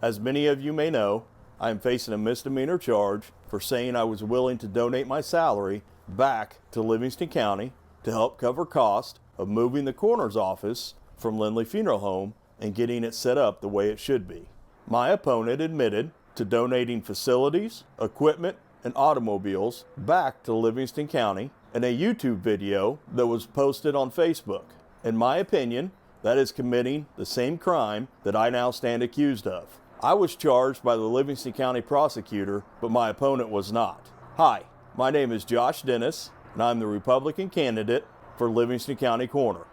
As many of you may know, I am facing a misdemeanor charge for saying I was willing to donate my salary back to Livingston County to help cover costs of moving the coroner's office from Lindley Funeral Home and getting it set up the way it should be. My opponent admitted to donating facilities, equipment, and automobiles back to Livingston County in a YouTube video that was posted on Facebook. In my opinion, that is committing the same crime that I now stand accused of. I was charged by the Livingston County prosecutor, but my opponent was not. Hi, my name is Josh Dennis, and I'm the Republican candidate for Livingston County Coroner.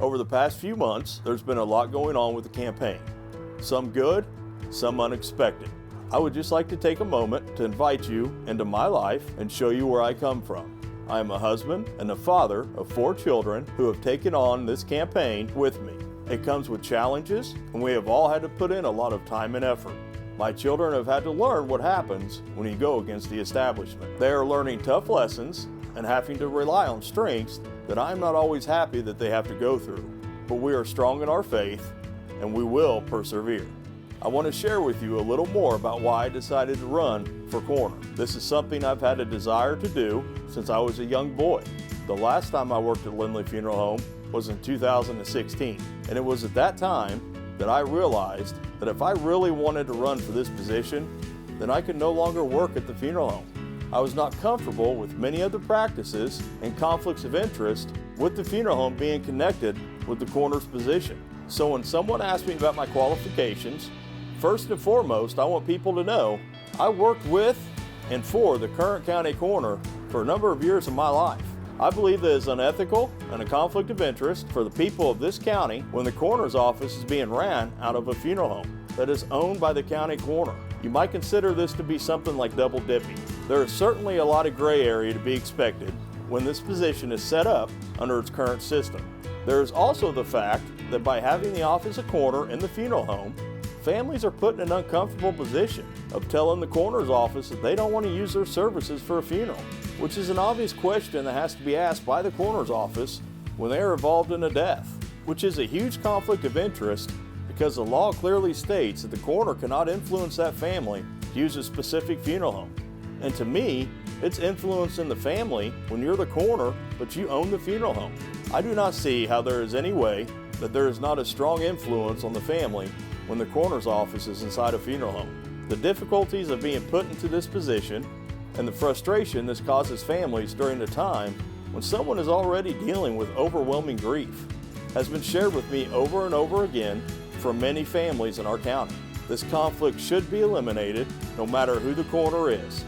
Over the past few months, there's been a lot going on with the campaign. Some good, some unexpected. I would just like to take a moment to invite you into my life and show you where I come from. I am a husband and a father of 4 children who have taken on this campaign with me. It comes with challenges, and we have all had to put in a lot of time and effort. My children have had to learn what happens when you go against the establishment. They are learning tough lessons and having to rely on strengths that I'm not always happy that they have to go through. But we are strong in our faith, and we will persevere. I want to share with you a little more about why I decided to run for coroner. This is something I've had a desire to do since I was a young boy. The last time I worked at Lindley Funeral Home was in 2016, and it was at that time that I realized that if I really wanted to run for this position, then I could no longer work at the funeral home. I was not comfortable with many of the practices and conflicts of interest with the funeral home being connected with the coroner's position. So when someone asked me about my qualifications, first and foremost, I want people to know I worked with and for the current county coroner for a number of years of my life. I believe that it is unethical and a conflict of interest for the people of this county when the coroner's office is being ran out of a funeral home that is owned by the county coroner. You might consider this to be something like double dipping. There is certainly a lot of gray area to be expected when this position is set up under its current system. There is also the fact that by having the office of coroner in the funeral home, families are put in an uncomfortable position of telling the coroner's office that they don't want to use their services for a funeral, which is an obvious question that has to be asked by the coroner's office when they are involved in a death, which is a huge conflict of interest because the law clearly states that the coroner cannot influence that family to use a specific funeral home. And to me, it's influencing the family when you're the coroner, but you own the funeral home. I do not see how there is any way that there is not a strong influence on the family when the coroner's office is inside a funeral home. The difficulties of being put into this position and the frustration this causes families during the time when someone is already dealing with overwhelming grief has been shared with me over and over again from many families in our county. This conflict should be eliminated no matter who the coroner is.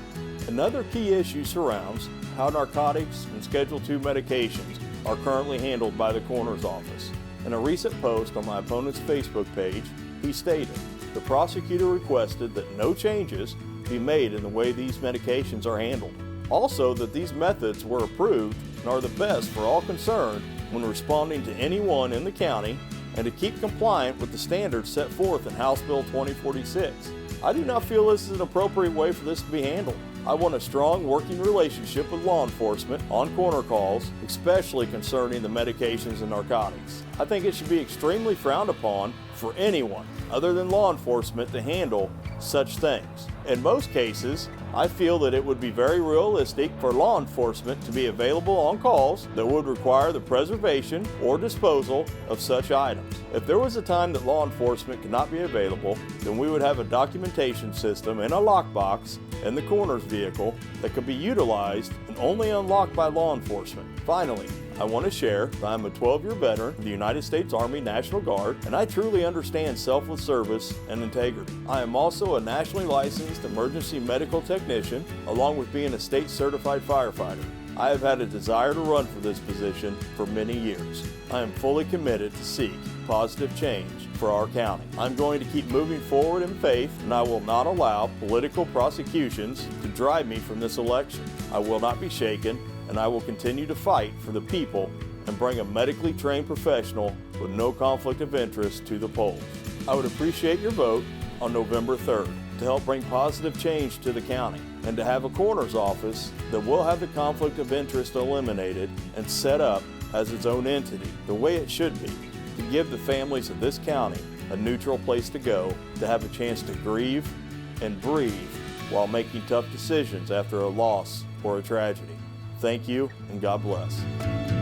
Another key issue surrounds how narcotics and Schedule II medications are currently handled by the coroner's office. In a recent post on my opponent's Facebook page, he stated, the prosecutor requested that no changes be made in the way these medications are handled. Also, that these methods were approved and are the best for all concerned when responding to anyone in the county and to keep compliant with the standards set forth in House Bill 2046. I do not feel this is an appropriate way for this to be handled. I want a strong working relationship with law enforcement on coroner calls, especially concerning the medications and narcotics. I think it should be extremely frowned upon for anyone other than law enforcement to handle such things. In most cases, I feel that it would be very realistic for law enforcement to be available on calls that would require the preservation or disposal of such items. If there was a time that law enforcement could not be available, then we would have a documentation system and a lockbox in the coroner's vehicle that could be utilized and only unlocked by law enforcement. Finally, I want to share that I'm a 12-year veteran of the United States Army National Guard, and I truly understand selfless service and integrity. I am also a nationally licensed emergency medical technician, along with being a state-certified firefighter. I have had a desire to run for this position for many years. I am fully committed to seek positive change for our county. I'm going to keep moving forward in faith, and I will not allow political prosecutions to drive me from this election. I will not be shaken, and I will continue to fight for the people and bring a medically trained professional with no conflict of interest to the polls. I would appreciate your vote on November 3rd to help bring positive change to the county and to have a coroner's office that will have the conflict of interest eliminated and set up as its own entity, the way it should be, to give the families of this county a neutral place to go to have a chance to grieve and breathe while making tough decisions after a loss or a tragedy. Thank you, and God bless.